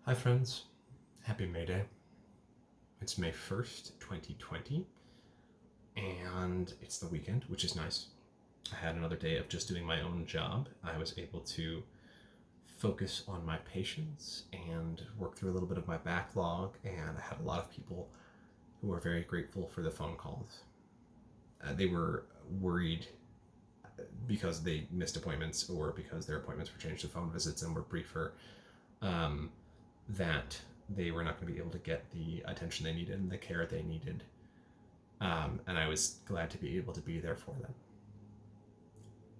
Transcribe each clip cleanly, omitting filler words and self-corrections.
Hi friends, happy May Day. It's May 1st, 2020, and it's the weekend, which is nice. I had another day of just doing my own job. I was able to focus on my patients and work through a little bit of my backlog, and I had a lot of people who were very grateful for the phone calls. They were worried because they missed appointments or because their appointments were changed to phone visits and were briefer, that they were not going to be able to get the attention they needed and the care they needed. And I was glad to be able to be there for them.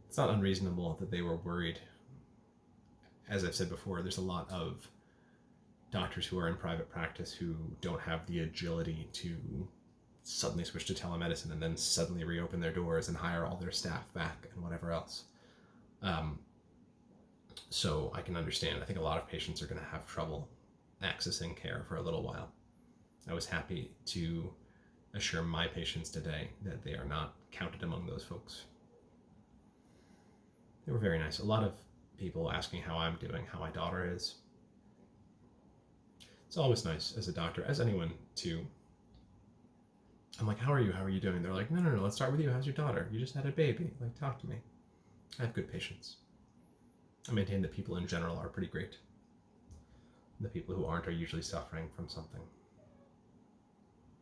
It's not unreasonable that they were worried. As I've said before, there's a lot of doctors who are in private practice who don't have the agility to suddenly switch to telemedicine and then suddenly reopen their doors and hire all their staff back and whatever else. So I can understand. I think a lot of patients are going to have trouble accessing care for a little while. I was happy to assure my patients today that they are not counted among those folks. They were very nice. A lot of people asking how I'm doing, how my daughter is. It's always nice as a doctor, as anyone, to... I'm like, how are you? How are you doing? They're like, no, let's start with you. How's your daughter? You just had a baby. Like, talk to me. I have good patients. I maintain that people in general are pretty great. The people who aren't are usually suffering from something.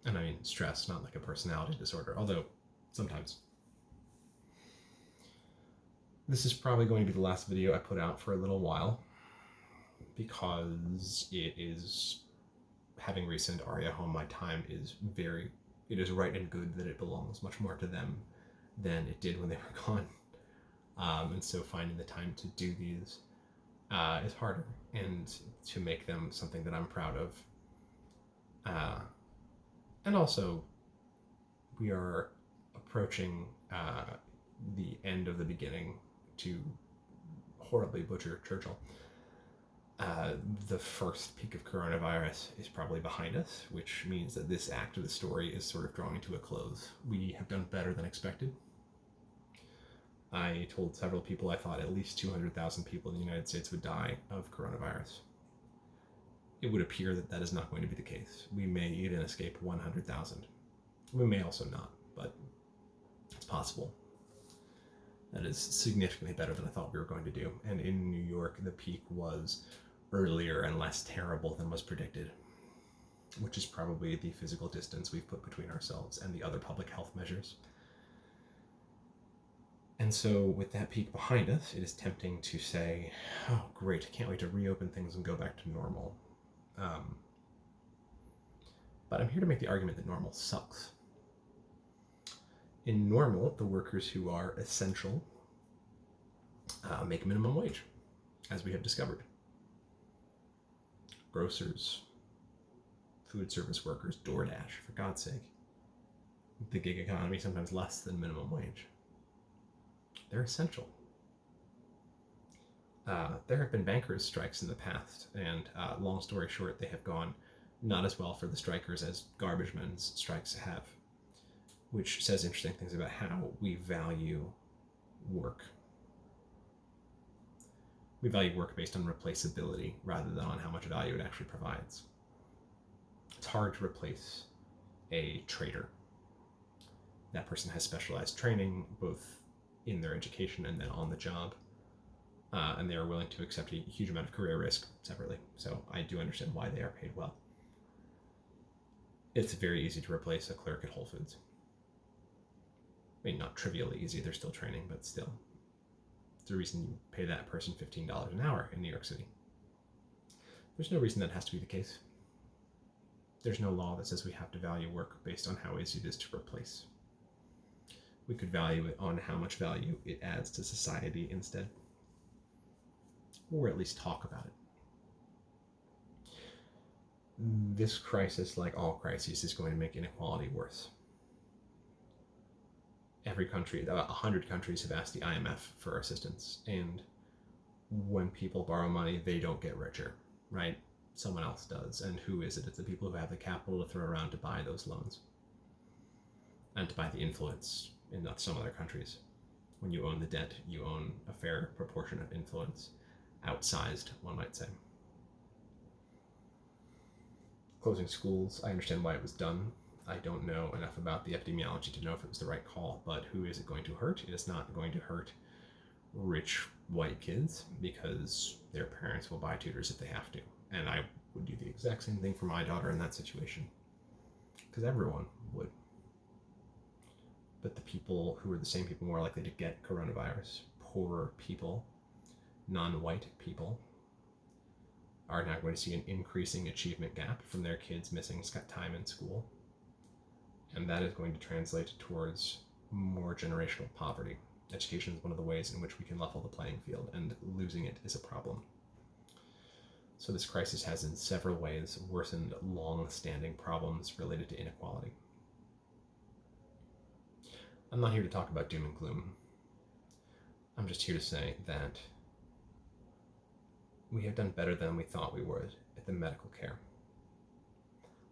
And I mean stress, not like a personality disorder, although sometimes. This is probably going to be the last video I put out for a little while because it is, having recent Aria home, my time is it is right and good that it belongs much more to them than it did when they were gone. And so finding the time to do these is harder, and to make them something that I'm proud of. And also, we are approaching the end of the beginning, to horribly butcher Churchill. The first peak of coronavirus is probably behind us, which means that this act of the story is sort of drawing to a close. We have done better than expected. I told several people I thought at least 200,000 people in the United States would die of coronavirus. It would appear that that is not going to be the case. We may even escape 100,000. We may also not, but it's possible. That is significantly better than I thought we were going to do. And in New York, the peak was earlier and less terrible than was predicted, which is probably the physical distance we've put between ourselves and the other public health measures. And so with that peak behind us, it is tempting to say, oh, great, can't wait to reopen things and go back to normal. But I'm here to make the argument that normal sucks. In normal, the workers who are essential make minimum wage, as we have discovered. Grocers, food service workers, DoorDash, for God's sake. The gig economy, sometimes less than minimum wage. They're essential. There have been bankers' strikes in the past, and long story short, they have gone not as well for the strikers as garbage men's strikes have, which says interesting things about how we value work. We value work based on replaceability rather than on how much value it actually provides. It's hard to replace a trader. That person has specialized training, both in their education and then on the job, and they are willing to accept a huge amount of career risk separately. So I do understand why they are paid well. It's very easy to replace a clerk at Whole Foods. I mean, not trivially easy, they're still training, but still. It's the reason you pay that person $15 an hour in New York City. There's no reason that has to be the case. There's no law that says we have to value work based on how easy it is to replace. We could value it on how much value it adds to society instead. Or at least talk about it. This crisis, like all crises, is going to make inequality worse. Every country, about 100 countries have asked the IMF for assistance, and when people borrow money, they don't get richer, right? Someone else does. And who is it? It's the people who have the capital to throw around to buy those loans and to buy the influence in some other countries. When you own the debt, you own a fair proportion of influence, outsized, one might say. closing schools, I understand why it was done. I don't know enough about the epidemiology to know if it was the right call, but who is it going to hurt? It is not going to hurt rich white kids because their parents will buy tutors if they have to. And I would do the exact same thing for my daughter in that situation, because everyone would. But the people who are the same people more likely to get coronavirus, poorer people, non-white people, are now going to see an increasing achievement gap from their kids missing time in school. And that is going to translate towards more generational poverty. Education is one of the ways in which we can level the playing field, and losing it is a problem. So this crisis has in several ways worsened long-standing problems related to inequality. I'm not here to talk about doom and gloom. I'm just here to say that we have done better than we thought we would at the medical care.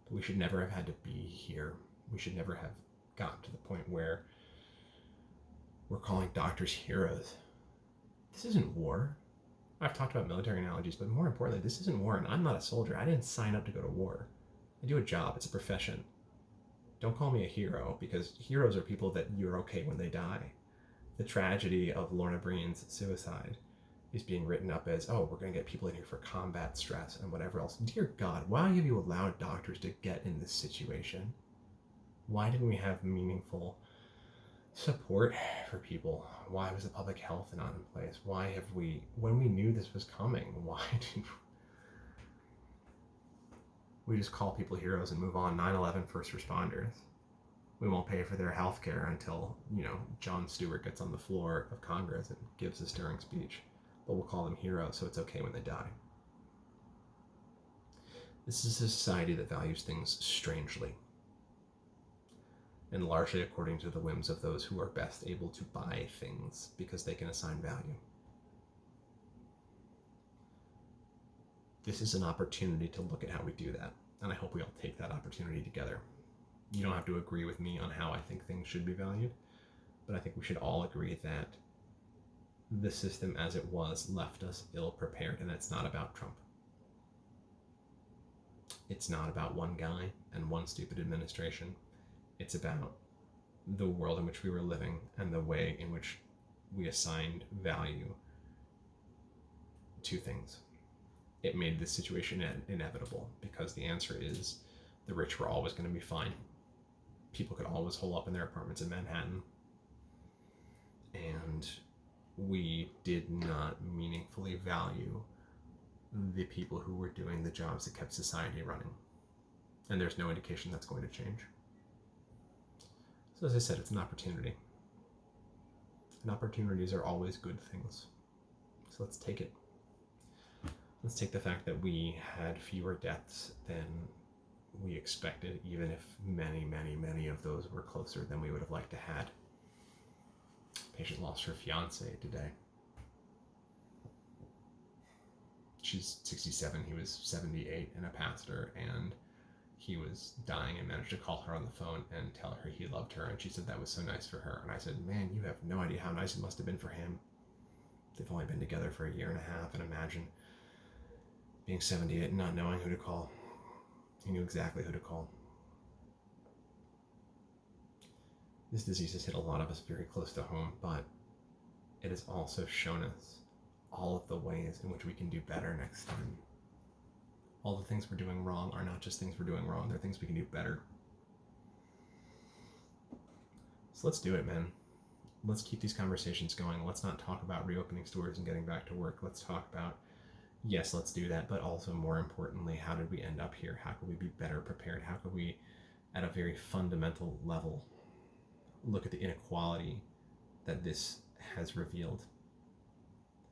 But we should never have had to be here. We should never have gotten to the point where we're calling doctors heroes. This isn't war. I've talked about military analogies, but more importantly, this isn't war, and I'm not a soldier. I didn't sign up to go to war. I do a job. It's a profession. Don't call me a hero, because heroes are people that you're okay when they die. The tragedy of Lorna Breen's suicide is being written up as, oh, we're going to get people in here for combat stress and whatever else. Dear God, why have you allowed doctors to get in this situation? Why didn't we have meaningful support for people? Why was the public health not in place? Why have we, when we knew this was coming, why did we just call people heroes and move on? 9/11 first responders. We won't pay for their health care until, Jon Stewart gets on the floor of Congress and gives a stirring speech. But we'll call them heroes, so it's okay when they die. This is a society that values things strangely, and largely according to the whims of those who are best able to buy things because they can assign value. This is an opportunity to look at how we do that, and I hope we all take that opportunity together. You don't have to agree with me on how I think things should be valued, but I think we should all agree that the system as it was left us ill-prepared, and it's not about Trump. It's not about one guy and one stupid administration. It's about the world in which we were living and the way in which we assigned value to things. It made this situation inevitable, because the answer is the rich were always going to be fine. People could always hole up in their apartments in Manhattan. And we did not meaningfully value the people who were doing the jobs that kept society running. And there's no indication that's going to change. So as I said, it's an opportunity. And opportunities are always good things. So let's take it. Let's take the fact that we had fewer deaths than we expected, even if many, many, many of those were closer than we would have liked to had. Patient lost her fiance today. She's 67, he was 78 and a pastor, and he was dying and managed to call her on the phone and tell her he loved her, and she said that was so nice for her. And I said, man, you have no idea how nice it must have been for him. They've only been together for a year and a half, and imagine being 78 and not knowing who to call. He knew exactly who to call. This disease has hit a lot of us very close to home, but it has also shown us all of the ways in which we can do better next time. All the things we're doing wrong are not just things we're doing wrong, they're things we can do better. So let's do it, man. Let's keep these conversations going. Let's not talk about reopening stores and getting back to work. Let's talk about, yes, let's do that, but also more importantly, how did we end up here? How could we be better prepared? How could we, at a very fundamental level, look at the inequality that this has revealed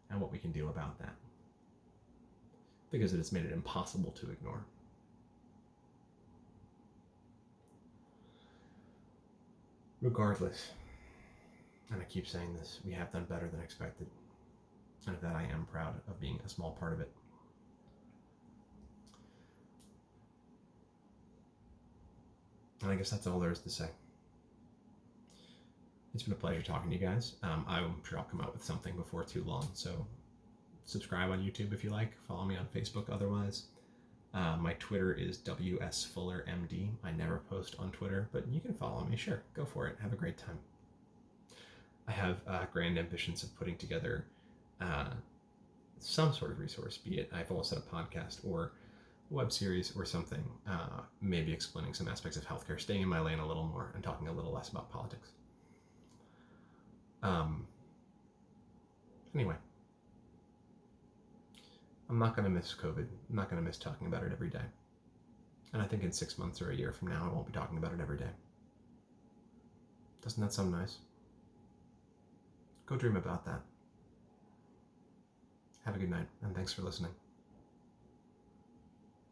and what we can do about that? Because it has made it impossible to ignore. Regardless, and I keep saying this, we have done better than expected. And of that I am proud of being a small part of it. And I guess that's all there is to say. It's been a pleasure talking to you guys. I'm sure I'll come out with something before too long, so subscribe on YouTube if you like. Follow me on Facebook otherwise. My Twitter is WSFullerMD. I never post on Twitter, but you can follow me. Sure, go for it. Have a great time. I have grand ambitions of putting together some sort of resource, be it I've always said a podcast or a web series or something, maybe explaining some aspects of healthcare, staying in my lane a little more and talking a little less about politics. Anyway, I'm not going to miss COVID. I'm not going to miss talking about it every day. And I think in 6 months or a year from now, I won't be talking about it every day. Doesn't that sound nice? Go dream about that. Have a good night, and thanks for listening.